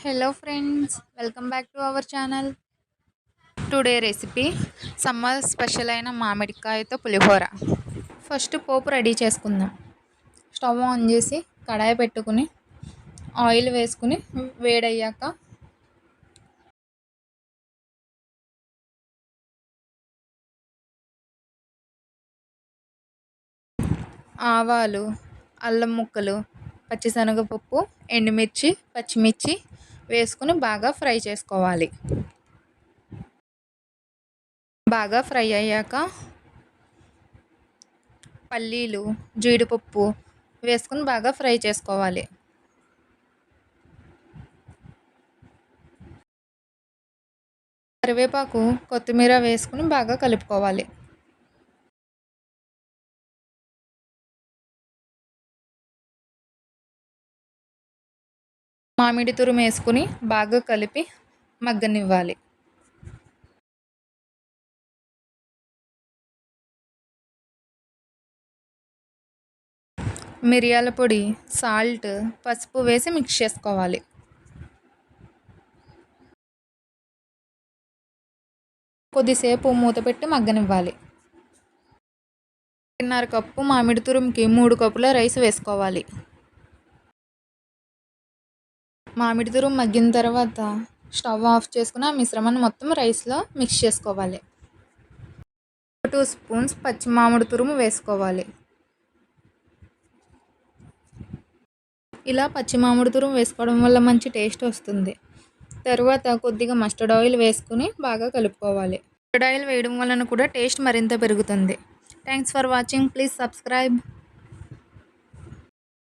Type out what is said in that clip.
Hello friends, welcome back to our channel. Today recipe summer special అయిన మామిడికాయతో పులిహోర. First పోపు ready చేసుకుందాం. Stove on చేసి కడాయి పెట్టుకుని oil వేసుకుని వేడయ్యాక ఆవాలు, అల్లం ముక్కలు, పచ్చిశనగపప్పు, ఎండుమిర్చి, పచ్చిమిర్చి వేసుకుని బాగా ఫ్రై చేసుకోవాలి. బాగా ఫ్రై అయ్యాక పల్లీలు, జీడిపప్పు వేసుకుని బాగా ఫ్రై చేసుకోవాలి. కరివేపాకు, కొత్తిమీర వేసుకుని బాగా కలుపుకోవాలి. మామిడి తురుము వేసుకుని బాగా కలిపి మగ్గనివ్వాలి. మిరియాల పొడి, సాల్ట్, పసుపు వేసి మిక్స్ చేసుకోవాలి. కొద్దిసేపు మూత పెట్టి మగ్గనివ్వాలి. 1.5 కప్పు మామిడి తురుముకి 3 కప్పుల రైస్ వేసుకోవాలి. మామిడి తురుము మగ్గిన తర్వాత స్టవ్ ఆఫ్ చేసుకుని ఆ మిశ్రమాన్ని మొత్తం రైస్లో మిక్స్ చేసుకోవాలి. 2 స్పూన్స్ పచ్చి మామిడి తురుము వేసుకోవాలి. ఇలా పచ్చి మామిడి తురుము వేసుకోవడం వల్ల మంచి టేస్ట్ వస్తుంది. తర్వాత కొద్దిగా మస్టర్డ్ ఆయిల్ వేసుకుని బాగా కలుపుకోవాలి. మస్టర్డ్ ఆయిల్ వేయడం వలన కూడా టేస్ట్ మరింత పెరుగుతుంది. Thanks for watching. Please subscribe.